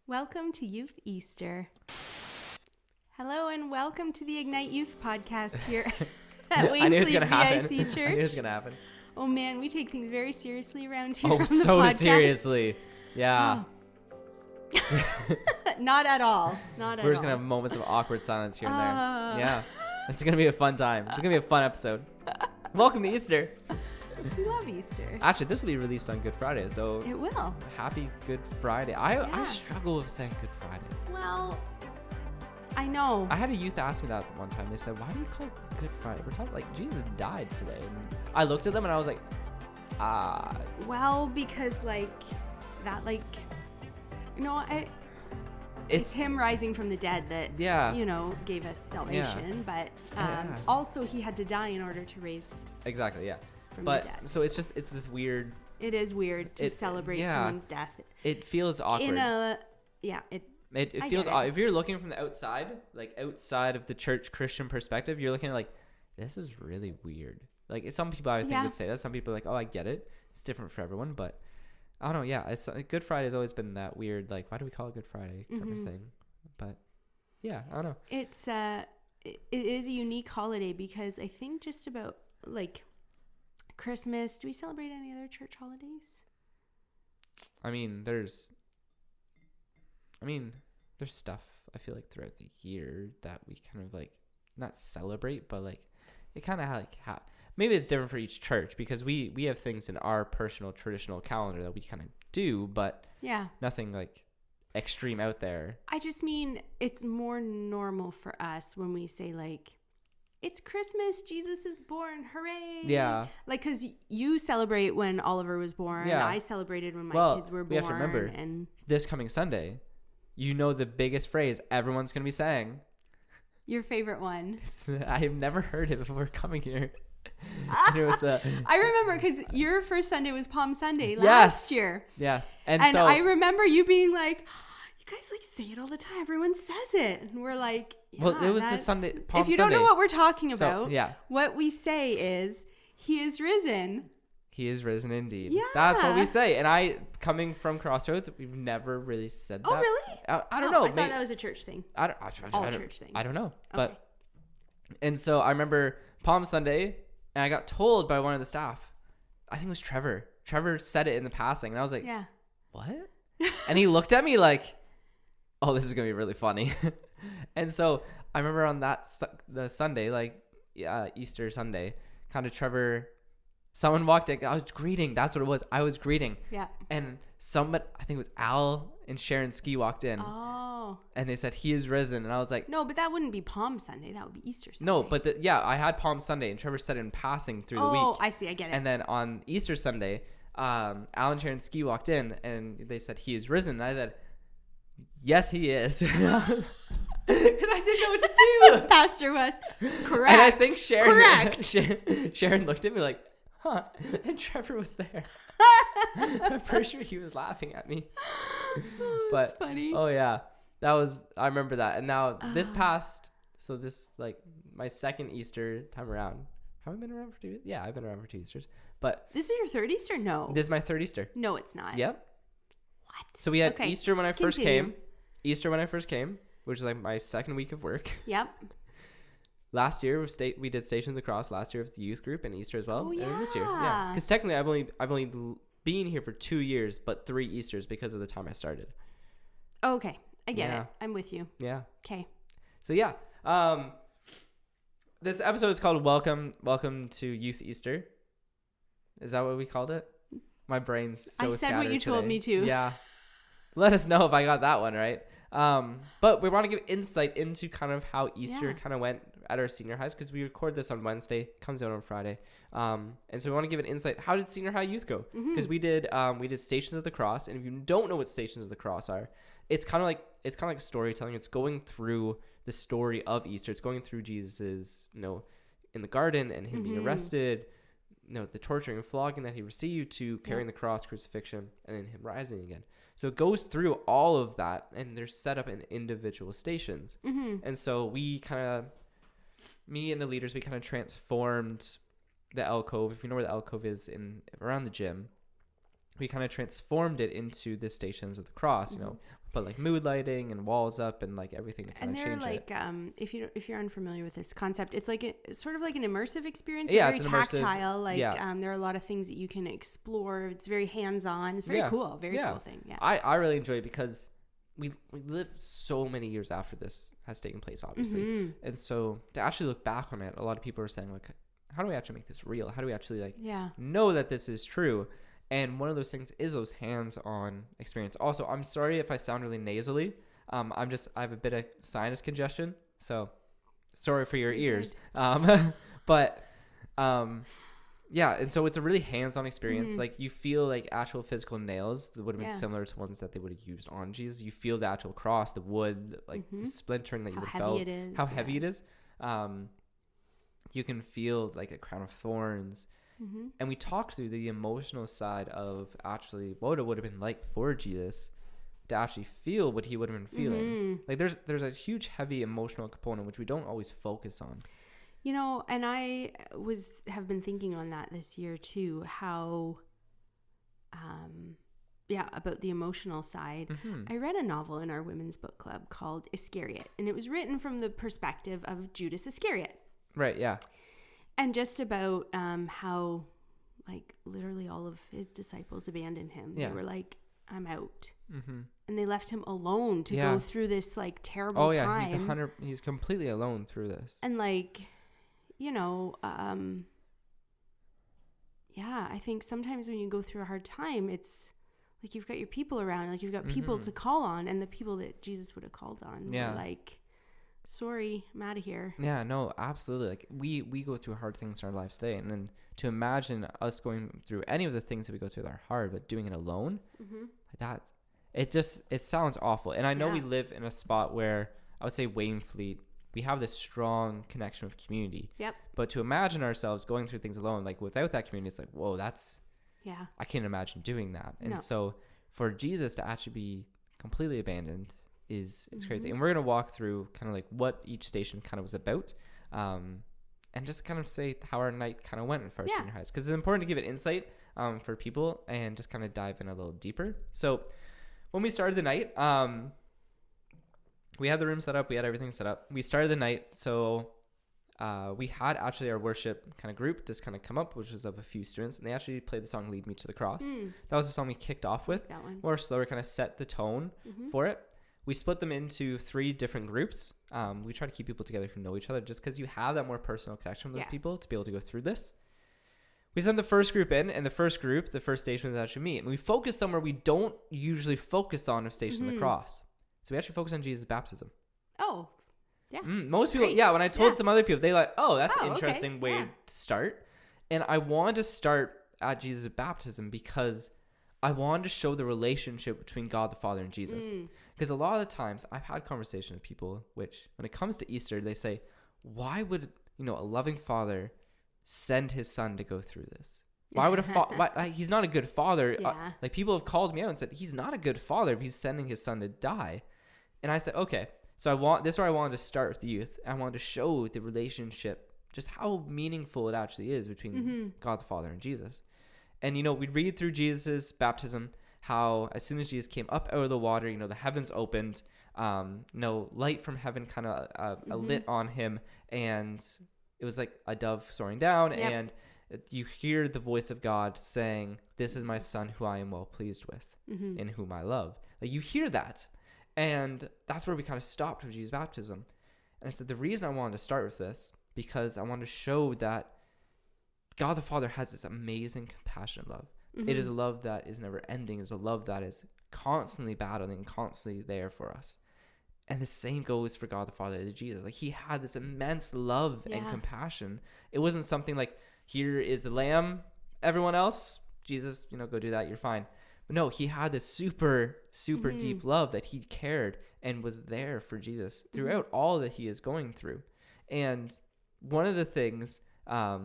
Welcome to Youth Easter. Hello and welcome to the Ignite Youth podcast here at Wainfleet VIC Church. I knew it was going to happen. Oh man, we take things very seriously around here. Oh, so seriously. Yeah. Oh. Not at all. Not at all. We're just going to have moments of awkward silence here and there. Yeah. It's going to be a fun time. It's going to be a fun episode. Welcome to Easter. We love Easter. Actually, this will be released on Good Friday, so It will. happy Good Friday. I Yeah. struggle with saying Good Friday. Well, I know. I had a youth ask me that one time. They said, why do you call it Good Friday? We're talking like Jesus died today. And I looked at them and I was like, Well, because it's him rising from the dead that, Yeah. gave us salvation. But Yeah. also he had to die in order to raise Exactly, yeah. from But the dead. so it's this weird, It is weird to celebrate someone's death. it feels awkward. It I feels get it. odd. If you're looking from the outside, like outside of the church Christian perspective, you're looking at like, this is really weird. Like some people I think would say that. Some people are like, oh, I get it. It's different for everyone. But I don't know. Yeah, it's Good Friday has always been that weird. Like, why do we call it Good Friday kind of thing? But yeah, I don't know. It's it is a unique holiday because I think just about like Christmas. Do we celebrate any other church holidays? I mean, there's stuff I feel like throughout the year that we kind of like not celebrate, but like it kind of maybe it's different for each church because we have things in our personal traditional calendar that we kind of do, but Yeah. nothing like extreme out there. I just mean it's more normal for us when we say like, it's Christmas, Jesus is born, hooray. Yeah. Like, because you celebrate when Oliver was born. Yeah. I celebrated when my kids were born. We have to remember, and this coming Sunday, the biggest phrase everyone's going to be saying. your favorite one. I have never heard it before coming here. And it was I remember because your first Sunday was Palm Sunday last year. Yes. And so I remember you being like, you guys like say it all the time. Everyone says it. And we're like, yeah, well, it was the Sunday, Palm If you Sunday. don't know what we're talking about, yeah. what we say is, he is risen. He is risen indeed. Yeah. That's what we say. And coming from Crossroads, we've never really said that. Oh, really? I don't know. I thought that was a church thing. Church thing. I don't know. Okay. But, and so I remember Palm Sunday, and I got told by one of the staff, I think it was Trevor. Trevor said it in the passing. And I was like, Yeah. what? And he looked at me like, oh, this is going to be really funny. And so I remember on the Sunday, like Easter Sunday, kind of someone walked in. I was greeting. That's what it was. I was greeting. Yeah. And somebody, I think it was Al and Sharon Ski walked in. Oh. And they said, he is risen. And I was like, No, but that wouldn't be Palm Sunday. That would be Easter Sunday. no, but I had Palm Sunday and Trevor said it in passing through the week. Oh, I see. I get it. And then on Easter Sunday, Al and Sharon Ski walked in and they said, he is risen. And I said, yes, he is. Because I didn't know what to do. Pastor West, correct. And I think Correct. Sharon looked at me like, huh? And Trevor was there. I'm pretty sure he was laughing at me. But funny. Oh yeah, I remember that. And now this like my second Easter time around. Have I been around for 2? Yeah, I've been around for 2 Easters. But This is your third Easter? No. this is my third Easter. No, it's not. Yep. What? So we had Okay, Easter when I first continue. came, which is like my second week of work. Yep. Last year we did Station of the Cross last year with the youth group and Easter as well. Oh, And this year, yeah. because technically I've only been here for 2 years, but 3 Easters because of the time I started. Okay. I get Yeah. it. I'm with you. Yeah. Okay. So yeah, this episode is called Welcome to Youth Easter. Is that what we called it? My brain's so I said what scattered you told today. me to. Yeah. Let us know if I got that one right. But we want to give insight into kind of how Easter kind of went at our senior highs because we record this on Wednesday, comes out on Friday. And so we want to give an insight. How did senior high youth go? Because we did Stations of the Cross, and if you don't know what Stations of the Cross are, it's kind of like storytelling. It's going through the story of Easter. It's going through Jesus's, in the garden and him being arrested, the torturing and flogging that he received to carrying the cross, crucifixion, and then him rising again. So it goes through all of that, and they're set up in individual stations. And so me and the leaders, we kind of transformed the alcove. If you know where the alcove is around the gym, we kind of transformed it into the Stations of the Cross, you know, put like mood lighting and walls up and like everything to kind of change like, it. if you're unfamiliar with this concept, it's like sort of like an immersive experience. Yeah, very it's an immersive, tactile. Like there are a lot of things that you can explore. It's very hands-on. It's very cool. Very cool thing. Yeah. I really enjoy it because we live so many years after this has taken place, obviously. And so to actually look back on it, a lot of people are saying like, how do we actually make this real? How do we actually like know that this is true? And one of those things is those hands-on experience. Also, I'm sorry if I sound really nasally. I have a bit of sinus congestion, so sorry for your ears. But yeah, and so it's a really hands-on experience. Like you feel like actual physical nails that would have been similar to ones that they would have used on Jesus. You feel the actual cross, the wood, like the splintering that you would have felt. How heavy it is. You can feel like a crown of thorns. And we talked through the emotional side of actually what it would have been like for Jesus to actually feel what he would have been feeling. Like there's a huge heavy emotional component which we don't always focus on. You know, and I have been thinking on that this year too, how about the emotional side. I read a novel in our women's book club called Iscariot, and it was written from the perspective of Judas Iscariot. Right, yeah. And just about how, like, literally all of his disciples abandoned him. They were like, I'm out. And they left him alone to go through this, like, terrible time. He's completely alone through this. And, like, you know, I think sometimes when you go through a hard time, it's like you've got your people around. Like, you've got people to call on. And the people that Jesus would have called on were like, sorry, I'm out of here. Yeah, no, absolutely. Like we go through hard things in our lives today, and then to imagine us going through any of the things that we go through that are hard, but doing it alone, like that, it sounds awful. And I know we live in a spot where I would say Wainfleet, we have this strong connection with community. Yep. But to imagine ourselves going through things alone, like without that community, it's like, whoa, I can't imagine doing that. And so for Jesus to actually be completely abandoned it's crazy. And we're going to walk through kind of like what each station kind of was about, and just kind of say how our night kind of went for our senior highs, because it's important to give it insight for people and just kind of dive in a little deeper. So when we started the night, we had the room set up, we had everything set up, we started the night. So we had actually our worship kind of group just kind of come up, which was of a few students, and they actually played the song Lead Me to the Cross. That was the song we kicked off with. That one. More slower, kind of set the tone for it. We split them into 3 different groups. We try to keep people together who know each other, just because you have that more personal connection with those people to be able to go through this. We send the first group in, and the first station is actually me. And we focus somewhere we don't usually focus on of Station of the Cross. So we actually focus on Jesus' baptism. Oh, yeah. Most people, when I told some other people, they like, oh, that's an interesting way to start. And I wanted to start at Jesus' baptism because I wanted to show the relationship between God the Father and Jesus. Because a lot of the times I've had conversations with people which, when it comes to Easter, they say, why would, a loving father send his son to go through this? Why would he's not a good father. Like people have called me out and said, he's not a good father if he's sending his son to die. And I said, okay, so this is where I wanted to start with the youth. I wanted to show the relationship, just how meaningful it actually is between God the Father and Jesus. And, we'd read through Jesus' baptism, how as soon as Jesus came up out of the water, the heavens opened, light from heaven kind of lit on him, and it was like a dove soaring down, and you hear the voice of God saying, this is my son who I am well pleased with, in whom I love. Like you hear that, and that's where we kind of stopped with Jesus' baptism. And I said, the reason I wanted to start with this, because I wanted to show that God the Father has this amazing, compassionate love. It is a love that is never ending. It's a love that is constantly battling, constantly there for us. And the same goes for God the Father to Jesus. Like he had this immense love and compassion. It wasn't something like, here is the lamb, everyone else, Jesus, go do that, you're fine. But no, he had this super, super deep love that he cared and was there for Jesus throughout all that he is going through. And one of the things I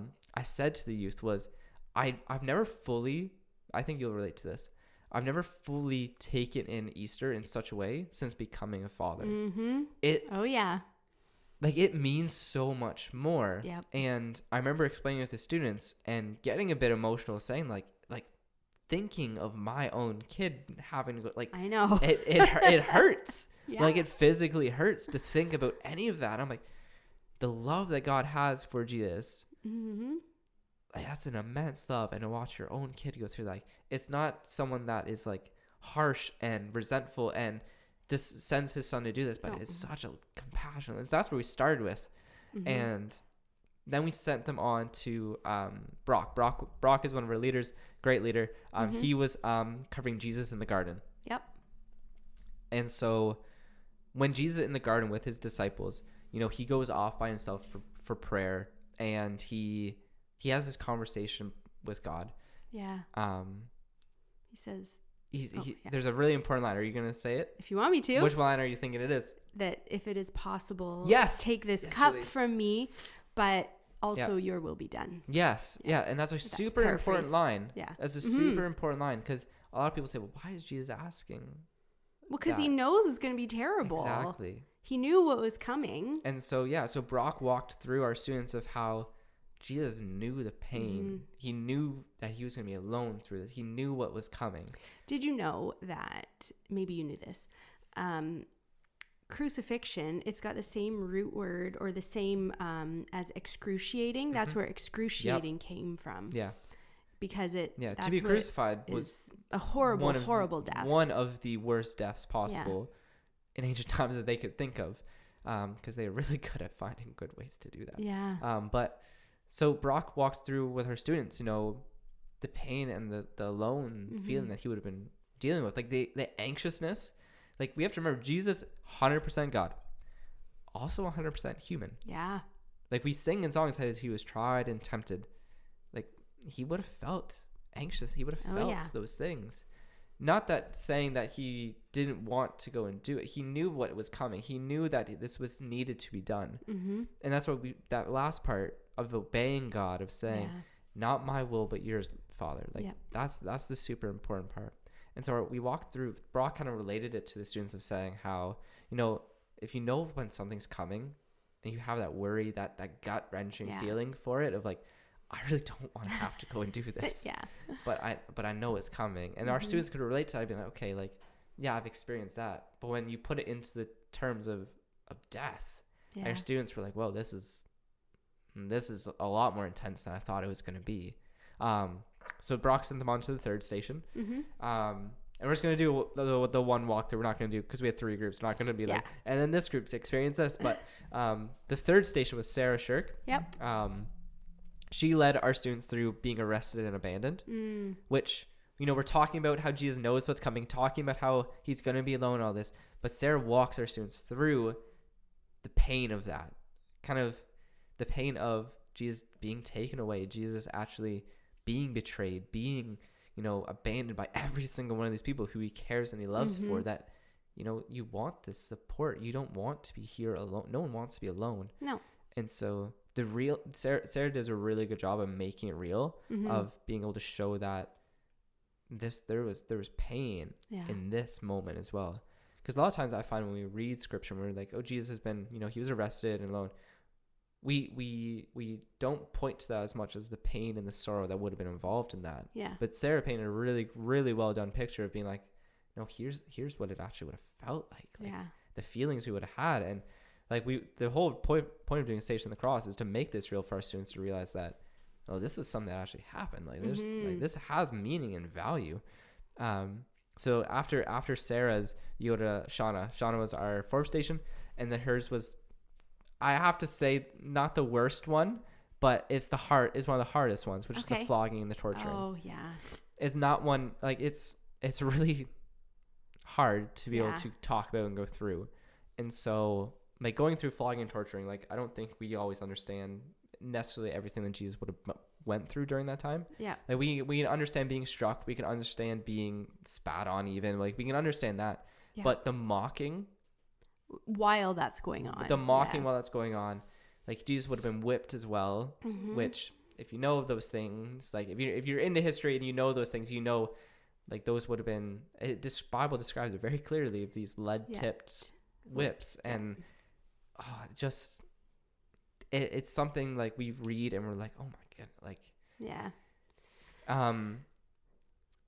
said to the youth was, I've never fully, I think you'll relate to this, I've never fully taken in Easter in such a way since becoming a father. Like it means so much more. Yep. And I remember explaining it to students and getting a bit emotional, saying like thinking of my own kid having to go, like, I know it hurts. Yeah. Like, it physically hurts to think about any of that. I'm like, the love that God has for Jesus, like, that's an immense love. And to watch your own kid go through that, like, it's not someone that is like harsh and resentful and just sends his son to do this, but it's such a compassion. That's where we started with. And then we sent them on to Brock. Brock is one of our leaders, great leader. He was covering Jesus in the garden. Yep. And so when Jesus is in the garden with his disciples, he goes off by himself for prayer, and he has this conversation with God. Yeah. He says, there's a really important line. Are you going to say it? If you want me to. Which line are you thinking it is? That if it is possible, take this cup from me, but also your will be done. Yes. Yeah. And that's a super important line. Yeah. That's a super important line, because a lot of people say, well, why is Jesus asking? Well, because he knows it's going to be terrible. Exactly. He knew what was coming. And so, so Brock walked through our students of how Jesus knew the pain. He knew that he was going to be alone through this. He knew what was coming. Did you know that, maybe you knew this, crucifixion, it's got the same root word or the same as excruciating. That's where excruciating came from. Yeah. Because to be crucified was a horrible death. One of the worst deaths possible in ancient times that they could think of, because they were really good at finding good ways to do that. Yeah. But so Brock walked through with her students, the pain and the alone feeling that he would have been dealing with, like the anxiousness. Like, we have to remember, Jesus, 100% God, also 100% human. Yeah. Like, we sing in songs that he was tried and tempted. Like, he would have felt anxious. He would have felt those things. Not that saying that he didn't want to go and do it. He knew what was coming. He knew that this was needed to be done. And that's what that last part of obeying God, of saying, not my will, but yours, Father. Like, that's the super important part. And so we walked through, Brock kind of related it to the students of saying how, if you know when something's coming and you have that worry, that gut wrenching feeling for it of like, I really don't want to have to go and do this. But I know it's coming. And our students could relate to that. I'd be like, okay, like, I've experienced that. But when you put it into the terms of death, our students were like, whoa, this is a lot more intense than I thought it was going to be. So Brock sent them on to the third station. And we're just going to do the one walkthrough. We're not going to do, because we had 3 groups. We're not going to be like, and then this group to experience this. But this third station was Sarah Shirk. Yep. She led our students through being arrested and abandoned, which, we're talking about how Jesus knows what's coming, talking about how he's going to be alone, all this. But Sarah walks our students through the pain of that, kind of the pain of Jesus being taken away, Jesus actually being betrayed, being, abandoned by every single one of these people who he cares and he loves for, that, you want this support. You don't want to be here alone. No one wants to be alone. No. And so Sarah does a really good job of making it real, of being able to show that there was pain in this moment as well. Because a lot of times I find when we read scripture, we're like, oh, Jesus has been, he was arrested and alone. We don't point to that as much as the pain and the sorrow that would have been involved in that. Yeah. But Sarah painted a really, really well done picture of being like, no, here's what it actually would have felt like. The feelings we would have had. And like the whole point of doing Station of the Cross is to make this real for our students to realize that, oh, this is something that actually happened. Like there's like this has meaning and value. So after Sarah's, you go to Shauna. Shauna was our 4th station, and then hers was, I have to say, not the worst one, but it's one of the hardest ones, which is the flogging and the torturing. Oh yeah. It's not one, like it's really hard to be able to talk about and go through. And so like going through flogging and torturing, like I don't think we always understand necessarily everything that Jesus would have went through during that time. Yeah. Like we can understand being struck, we can understand being spat on, even like we can understand that. Yeah. But the mocking while that's going on, while that's going on, like Jesus would have been whipped as well, which if you know of those things, like if you're into history and you know those things, like those would have been, this Bible describes it very clearly, of these lead tipped whips. And it's something like we read and we're like, oh my god, like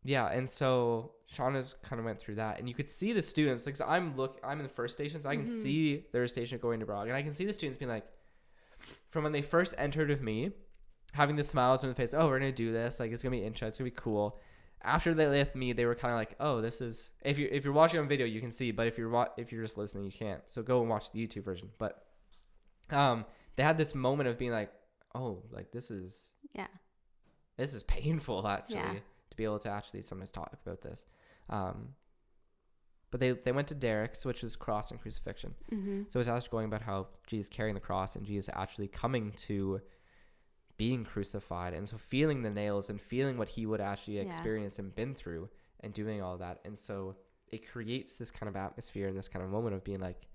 yeah, and so Shauna's kind of went through that, and you could see the students, like, so I'm in the first station, so I can see their station going to Brog, and I can see the students being like, from when they first entered with me, having the smiles on their face, oh, we're gonna do this, like, it's gonna be interesting, it's gonna be cool. After they left me, they were kind of like, oh, this is, if you're watching on video, you can see, but if you're just listening, you can't. So go and watch the YouTube version. But they had this moment of being like, oh, like, this is painful, actually, to be able to actually sometimes talk about this. But they went to Derek's, which was cross and crucifixion. So it's actually going about how Jesus carrying the cross and Jesus actually coming to being crucified, and so feeling the nails and feeling what he would actually experience and been through and doing all that. And so it creates this kind of atmosphere and this kind of moment of being like,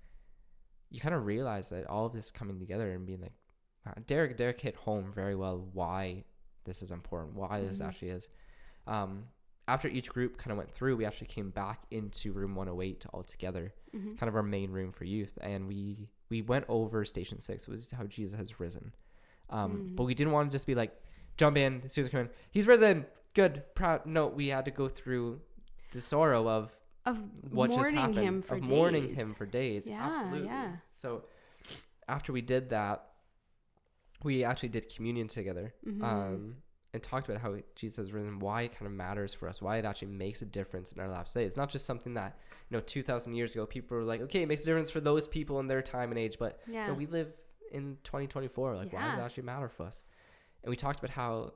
you kind of realize that all of this coming together and being like, wow, Derek hit home very well why this is important, why this actually is. After each group kind of went through, we actually came back into room 108 all together, kind of our main room for youth, and we went over station 6, which is how Jesus has risen. But we didn't want to just be like, jump in, the students come in, he's risen, good, proud. No, we had to go through the sorrow of what just happened, mourning him for days. Yeah, absolutely. Yeah. So after we did that, we actually did communion together, and talked about how Jesus has risen, why it kind of matters for us, why it actually makes a difference in our lives today. It's not just something that, 2,000 years ago, people were like, okay, it makes a difference for those people in their time and age, but we live in 2024, like, why does it actually matter for us? And we talked about how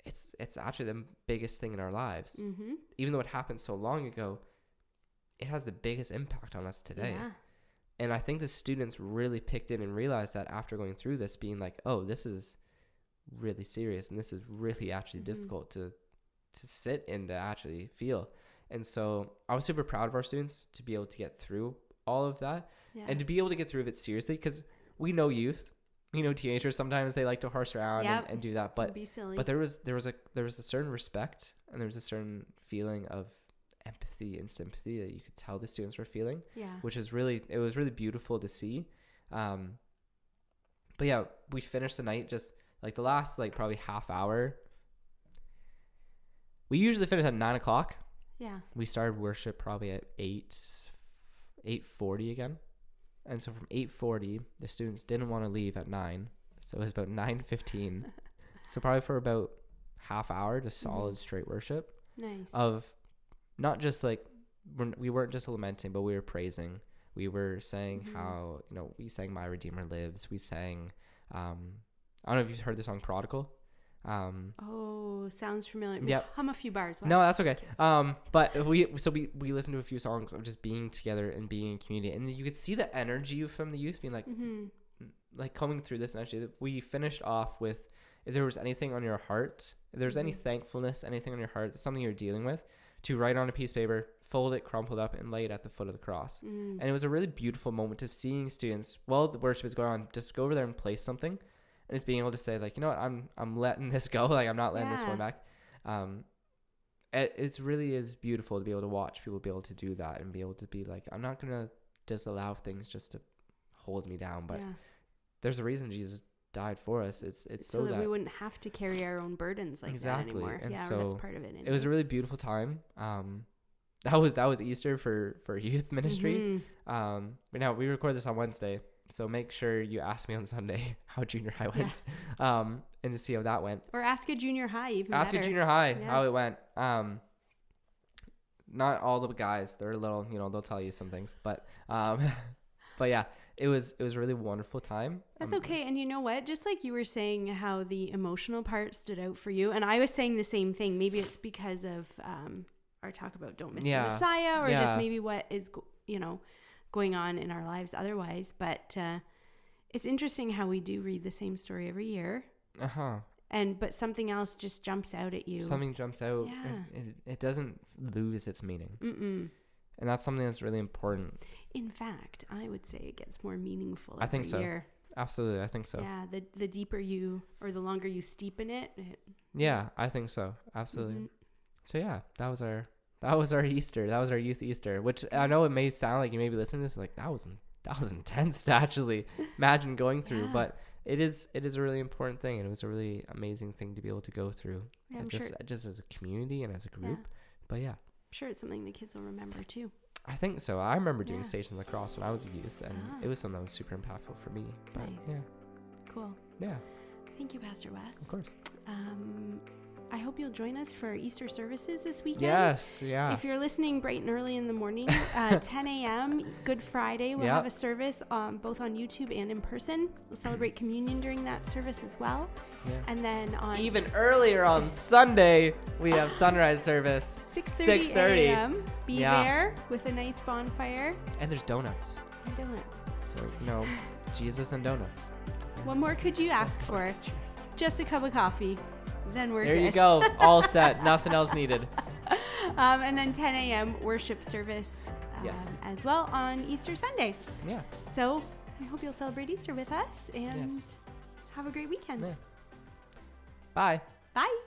it's actually the biggest thing in our lives. Even though it happened so long ago, it has the biggest impact on us today. And I think the students really picked in and realized that after going through this, being like, oh, this is really serious, and this is really actually difficult to sit and to actually feel. And so I was super proud of our students to be able to get through all of that, and to be able to get through it seriously, because we know youth, teenagers, sometimes they like to horse around and do that, but there was a certain respect, and there was a certain feeling of empathy and sympathy that you could tell the students were feeling, which is really beautiful to see. But yeah, we finished the night, just like the last, like, probably half hour. We usually finish at 9:00. We started worship probably at 8:40 again. And so from 8:40, the students didn't want to leave at 9. So it was about 9:15. So probably for about half hour, just solid straight worship. Nice. Of not just like, we weren't just lamenting, but we were praising. We were saying how, we sang My Redeemer Lives. We sang, I don't know if you've heard the song Prodigal. Oh, sounds familiar. Yeah. Hum a few bars. Wow. No, that's okay. But we listened to a few songs of just being together and being in community, and you could see the energy from the youth being like, like, coming through this. And actually, we finished off with, if there was anything on your heart, if there's any thankfulness, anything on your heart, something you're dealing with, to write on a piece of paper, fold it, crumpled up, and lay it at the foot of the cross. And it was a really beautiful moment of seeing students, while the worship is going on, just go over there and place something. And just being able to say, like, you know what, I'm letting this go. Like, I'm not letting this one back. It really is beautiful to be able to watch people be able to do that and be able to be like, I'm not going to just allow things just to hold me down. But there's a reason Jesus died for us. It's so that we wouldn't have to carry our own burdens like that anymore. And so that's part of it. Anyway. It was a really beautiful time. That was Easter for youth ministry. But now we record this on Wednesday. So make sure you ask me on Sunday how junior high went, and to see how that went. Or ask a junior high even Ask better. A junior high how it went. Not all the guys, they're a little, they'll tell you some things, but yeah, it was a really wonderful time. That's okay. And you know what? Just like you were saying how the emotional part stood out for you, and I was saying the same thing. Maybe it's because of our talk about don't miss the Messiah, or just maybe what is going on in our lives otherwise, but it's interesting how we do read the same story every year, but something else just jumps out at you. Something jumps out. It doesn't lose its meaning. And that's something that's really important. In fact, I would say it gets more meaningful every I think so. year. Absolutely, I think so. Yeah, the deeper you, or the longer you steep in it. Yeah, I think so. Absolutely. So yeah, that was our Easter. That was our youth Easter, which I know it may sound like you may be listening to this like, that was intense to actually imagine going through, but it is a really important thing, and it was a really amazing thing to be able to go through. Yeah, just as a community and as a group. But yeah. I'm sure it's something the kids will remember too. I think so. I remember doing Station Lacrosse when I was a youth, and it was something that was super impactful for me. But nice. Yeah. Cool. Yeah. Thank you, Pastor Wes. Of course. I hope you'll join us for Easter services this weekend. Yes, yeah. If you're listening bright and early in the morning, 10 a.m., Good Friday, we'll have a service both on YouTube and in person. We'll celebrate communion during that service as well. Yeah. And then on... Even earlier on Sunday, we have sunrise service. 6:30 a.m. Be there with a nice bonfire. And there's donuts. And donuts. So, Jesus and donuts. What more could you ask for? Just a cup of coffee. Then we're good. There you go. All set. Nothing else needed. And then 10 a.m. worship service as well on Easter Sunday. Yeah. So I hope you'll celebrate Easter with us and have a great weekend. Yeah. Bye. Bye.